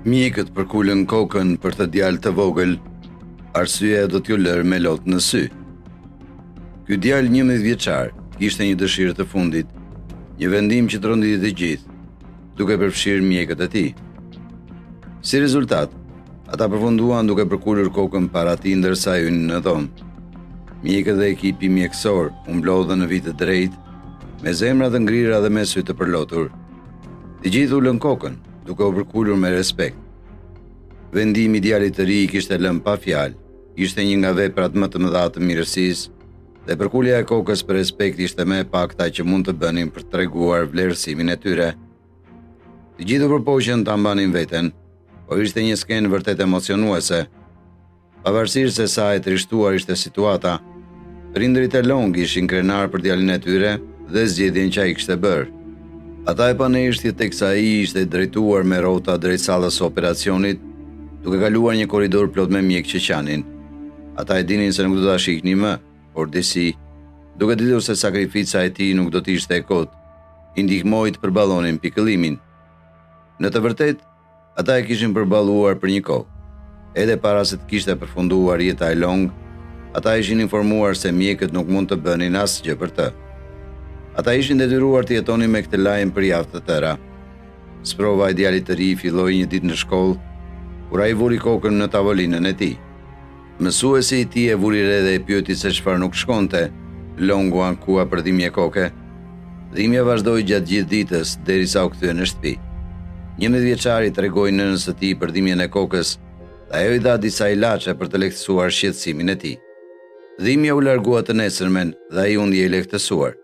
Mjekët përkullën kokën për të djalë të vogël, arsyeja do t'ju lërë me lot në sy. Ky djalë 11 vjeçar kishte një dëshirë të fundit, një vendim që tronditi të gjithë, duke përfshirë mjekët e tij. Si rezultat, ata përfunduan duke përkullur kokën para tij ndërsa hynin në dhomë. Mjekët dhe ekipi mjekësor u mblodhën në vit të drejtë, me zemra të ngrira dhe me sy të përlotur. Të gjithë u lën kokën, duke u përkullur me respekt. Vendimi i djalit të ri i kishte lënë pa fjalë, ishte një nga veprat më të mëdha të mirësisë, dhe përkullja e kokës për respekt ishte më e pakta që mund të bënin për të treguar vlerësimin e tyre. Të gjithë u përpoqën ta mbanin veten, por ishte një skenë vërtet emocionuese. Pavarësisht se sa e trishtuar ishte situata, prindërit e Long ishin krenar për djalin e tyre dhe zgjedhjen që ai kishte bërë. Ata e paneshtje teksa ai ishte drejtuar me rrota drejt sallës së operacionit, duke kaluar një korridor plot me mjekë që qanin. Ata e dinin se nuk do ta shihnin më, por disi, duke ditur se sakrifica e tij nuk do të ishte e kotë, i ndihmoi të përballonin pikëllimin. Në të vërtetë, ata e kishin përballuar për një kohë. Edhe para se të kishte përfunduar jeta e Long, ata ishin informuar se mjekët nuk mund të bënin asgjë për të. Ata ishin detyruar të jetonin me këtë lajm për javë të tëra. Sprova e djalit të ri filloi një ditë në shkollë, kur ai vuri kokën në tavolinën e tij. Mësuesi i tij e vuri re dhe e pyeti se çfarë nuk shkonte. Longu ankua për dhimbje koke. Dhimbja vazhdoi gjatë gjithë ditës derisa u kthye në shtëpi. 11 vjeçari tregoi nënës së tij për dhimbjen e kokës, dhe ajo i dha disa ilaçe për të lehtësuar shqetësimin e tij. Dhimbja u largua të nesërmen dhe ai u ndjej lehtësuar.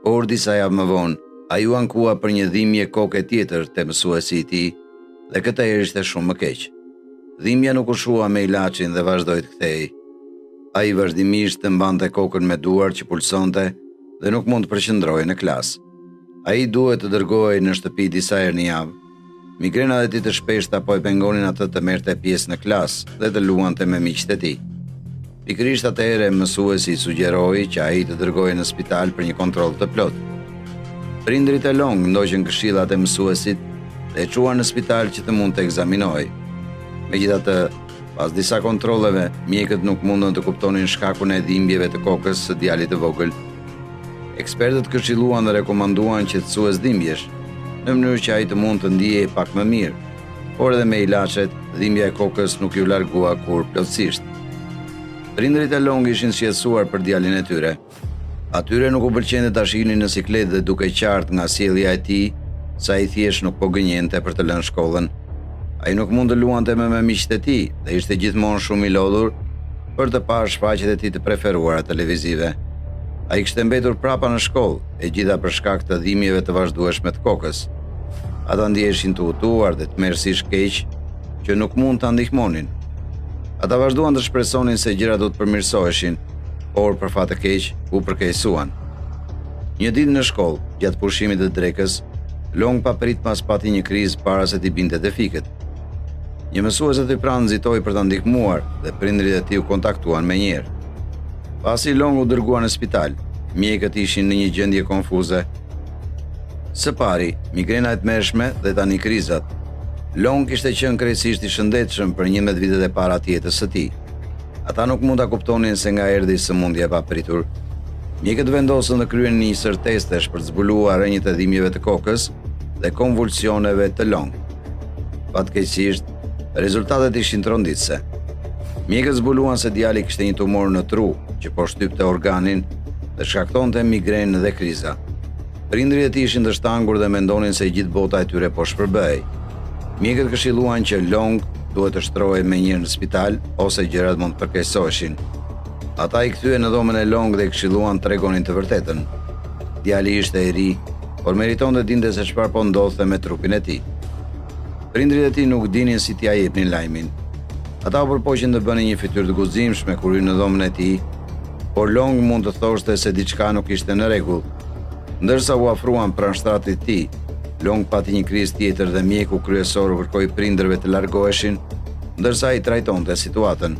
Por disa javë më vonë, ai u ankua për një dhimbje koke tjetër te mësuesi i tij, dhe këtë herë ishte shumë më keq. Dhimbja nuk u shua me ilaçin dhe vazhdoi të kthehej. Ai vazhdimisht të mbante kokën me duar që pulsonte dhe nuk mund të përqendrohej në klasë. Ai duhet të dërgohej në shtëpi disa herë në javë. Migrenat e tij të shpeshta po e pengonin atë të merrte pjesë në klasë dhe të luante me miqtë e tij. Pikërisht atëherë mësuesi sugjeroi që ai të dërgohej në spital për një kontroll të plotë. Prindërit e Long ndoqën këshillat e mësuesit dhe e çuan në spital që të mund të ekzaminohej. Megjithatë, pas disa kontrolleve, mjekët nuk mundën të kuptonin shkakun e dhimbjeve të kokës së djalit të vogël. Ekspertët këshilluan dhe rekomanduan qetësues dhimbjesh, në mënyrë që ai të mund të ndihej pak më mirë, por edhe me ilaçet, dhimbja e kokës nuk ju largua kur plotësisht. Prindërit e Long ishin shqetësuar për djalin e tyre. Atyre nuk u pëlqente ta shihnin në sikletë dhe duke qartë nga sjellja e tij, sa ai thjesht nuk po gënjente për të lënë shkollën. Ai nuk mund të luante me miqtë e tij dhe ishte gjithmonë shumë i lodhur për të parë shfaqjet e tij të preferuara televizive. Ai kishte mbetur prapa në shkollë, e gjitha për shkak të dhimbjeve të vazhdueshme të kokës. Ata ndiheshin të hutuar dhe të merrësish keq, që nuk mund ta ndihmonin. Ata vazhduan të shpresonin se gjërat do të përmirësoheshin, por për fat të keq u përkeqësuan. Një ditë në shkollë, gjatë pushimit të drekës, Long papritmas pati një krizë para se t'i binte te fikët. Një mësues aty pranë nxitoi për ta ndihmuar dhe prindërit e tij u kontaktuan menjëherë. Pasi Long u dërgua në spital, mjekët ishin në një gjendje konfuze. Së pari, migrena e tmerrshme dhe tani krizat. Long kishte qenë krejtësisht i shëndetshëm për 11 vitet e para të jetës së tij. Ata nuk mund ta kuptonin se nga erdhi sëmundja e papritur. Mjekët vendosën të kryen një sër testesh për të zbuluar rrënjët e dhimbjeve të kokës dhe konvulsioneve të Long. Fatkeqësisht, rezultatet ishin tronditëse. Mjekët zbuluan se djali kishte një tumor në tru që po shtypte organin dhe shkaktonte migrenë dhe kriza. Prindërit e tij ishin të shtangur dhe mendonin se gjithë bota e tyre po shpërbehej. Mjekët këshilluan që Long duhet të shtrohej menjëherë në spital ose gjërat mund të përkeqësoheshin. Ata i kthyen në dhomën e Long dhe këshilluan të tregonin të vërtetën. Djali ishte i ri, por meriton të dinte se çfarë po ndodhte me trupin e tij. Prindërit e tij nuk dinin si t'ia jepnin lajmin. Ata u përpoqën të bënin një fytyrë të guximshme kur hyn në dhomën e tij, por Long mund të thoshte se diçka nuk ishte në rregull. Ndërsa u afruan pranë shtratit të tij, Long pati një krizë tjetër dhe mjeku kryesor u kërkoi prindërve të largoheshin, ndërsa ai trajtonte situatën.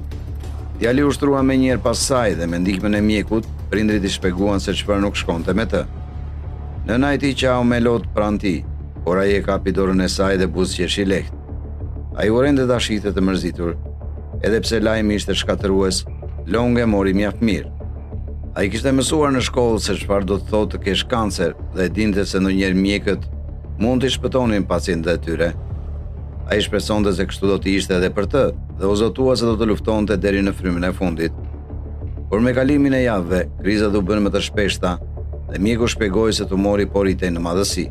Djali u shtrua menjëherë pas saj dhe me ndihmën e mjekut, prindërit i shpjeguan se çfarë nuk shkonte me të. Nëna e tij qau me lot pranë tij, por ai e kapi dorën e saj dhe buzëqeshi lehtë. Ai u rende dashite të mërzitur, edhe pse lajmi ishte shkatërues, Long e mori mjaft mirë. Ai kishte mësuar në shkollë se çfarë do të thotë të kesh kancer dhe dinte se ndonjëherë mjekët mund të shpëtonin pacientët e tyre. Ai shpresonte se kështu do të ishte edhe për të dhe u zotua se do të luftonte deri në frymën e fundit. Por me kalimin e javëve, krizat u bën më të shpeshta dhe mjeku shpjegoi se tumori po rritej në madhësi.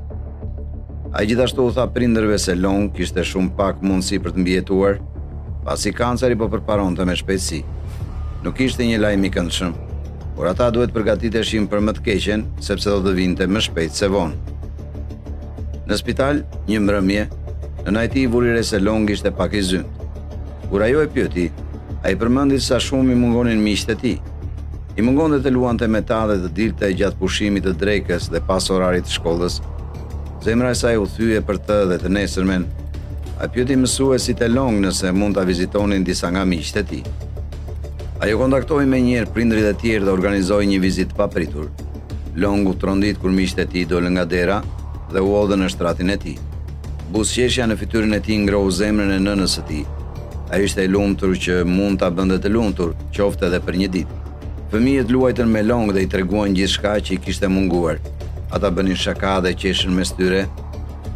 Ai gjithashtu u tha prindërve se Long kishte shumë pak mundësi për të mbijetuar, pasi kanceri po përparonte me shpejtësi. Nuk ishte një lajm i këndshëm, por ata duhet përgatiteshin për më të keqen, sepse do të vinte më shpejt se vonë. Në spital, një mbrëmje, nëna e tij vuri re se Long ishte pak i zymt. Kur ajo e pyeti, ai përmendi sa shumë i mungonin miqtë e tij. I mungonte të luante me ta dhe të dilte gjatë pushimit të drekës dhe pas orarit të shkollës. Zemra e saj u thye për të dhe të nesërmen. Ai pyeti mësuesit e Long nëse mund ta vizitonin disa nga miqtë e tij. Ajo kontaktoi menjëherë prindrit e tjerë dhe organizoi një vizitë papritur. Long u trondit kur miqtë e tij dolën nga dera dhe u hodhën në shtratin e tij. Buzëqeshja në fytyrën e tij ngrohu zemrën e nënës së tij. Ai ishte i lumtur që mund ta bënte të lumtur, qoftë edhe për një ditë. Fëmijët luajtën me Long dhe i treguan gjithçka që i kishte munguar. Ata bënin shaka dhe qeshin mes tyre,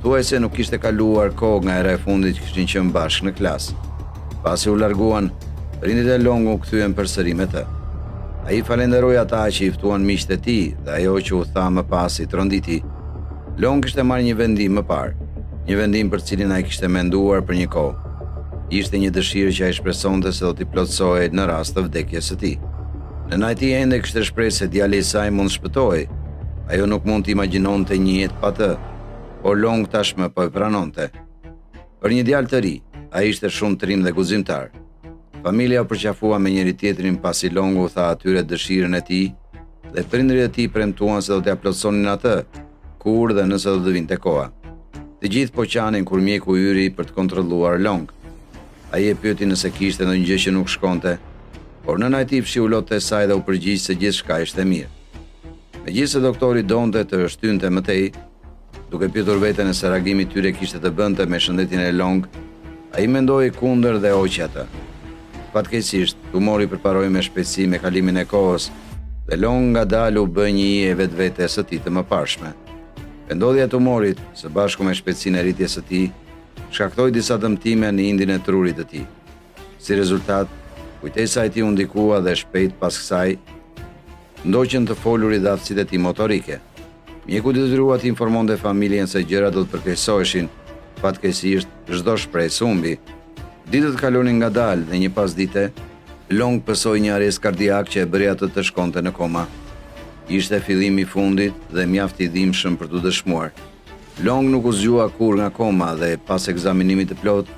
thuajse nuk kishte kaluar kohë nga era e fundit që kishin qenë bashkë në klasë. Pasi u larguan, prindrit e Long u kthyen përsëri me të. Ai falenderoi ata që i ftuan miqtë e tij dhe ajo që u tha më pas i tronditi. Long kishte marrë një vendim më parë, një vendim për cilin ai kishte menduar për një kohë. Ishte një dëshirë që ai shpresonte se do t'i plotësohej në rast të vdekjes së tij. Nëna e tij ende kishte shpresë se djali i saj mund shpëtohej. Ajo nuk mund të imagjinonte një jetë pa të, por Long tashmë po e pranonte. Për një djalë të ri, ai ishte shumë trim dhe guximtar. Familja u përqafua me njëri tjetrin pasi Long u tha atyre dëshirën e tij dhe prindrit e tij premtuan se do t'ia plotësonin atë, kur dhe nëse do të vinte koha. Të gjithë po qanin kur mjeku hyri për të kontrolluar Long. Ai e pyeti nëse kishte ndonjë gjë që nuk shkonte, por nëna e tij fshi ulotë e saj dhe u përgjigj se gjithçka ishte mirë. Megjithëse doktori donte të shtynte më tej, duke pyetur veten nëse reagimi i tyre kishte të bënte me shëndetin e Long, ai mendoi kundër dhe hoqi atë. Fatkeqësisht, tumori përparoi me shpejtësi me kalimin e kohës dhe Long ngadalë u bë një e vetvetes së tij të mëparshme. Vendodhja e tumorit, së bashku me shpejtësinë e rritjes së tij, shkaktoi disa dëmtime në indin e trurit të tij. Si rezultat, kujtesa e tij u ndikua dhe shpejt pas kësaj ndoqën të folurit dhe aftësitë e tij motorike. Mjeku detyrua të informonte familjen se gjërat do të përkeqësoheshin. Fatkeqësisht, çdo shpresë humbi. Ditët kalonin ngadalë dhe një pasdite, Long pësoi një arrest kardiak që e bëri atë të shkonte në koma. Ishte fillimi i fundit dhe mjaft i dhimbshëm për t'u dëshmuar. Long nuk u zgjua kur nga koma dhe pas ekzaminimit të plot,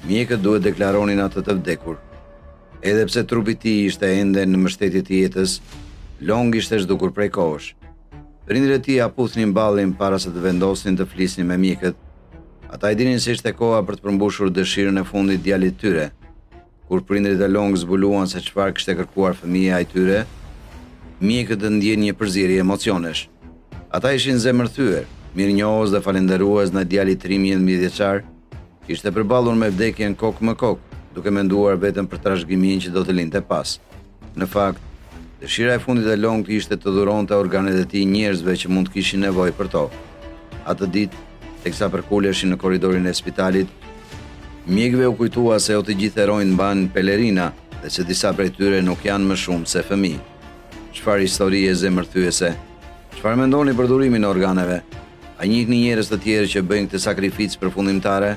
mjekët duhet deklaronin atë të vdekur. Edhe pse trupi i tij ishte ende në mbështetje të jetës, Long ishte zhdukur prej kohësh. Prindrit e tij aputhnin ballin para se të vendosin të flisnin me mjekët. Ata i dinin se ishte koha për të përmbushur dëshirën e fundit djalit të tyre. Kur prindrit e Long zbuluan se çfarë kishte kërkuar fëmia e tyre, mjekët ndjenin një përzierje emocionesh. Ata ishin zemërthyer, mirënjohës dhe falënderues në djalit të ri 11 vjeçar, ishte përballur me vdekjen kokë më kokë, duke menduar vetëm për trashëgiminë që do të linte pas. Në fakt, dëshira e fundit e Long ishte të dhuronte organet e tij njerëzve që mund të kishin nevojë për to. Atë ditë, teksa përkuleshin në korridorin e spitalit, mjekëve u kujtua se o të gjithë heronjtë mbanin pelerina dhe se disa prej tyre nuk janë më shumë se fëmijë. Çfarë historie zemërthyese? Çfarë mendoni për durimin e organeve? A njihni njerëz të tjerë që bëjnë këtë sakrificë përfundimtare?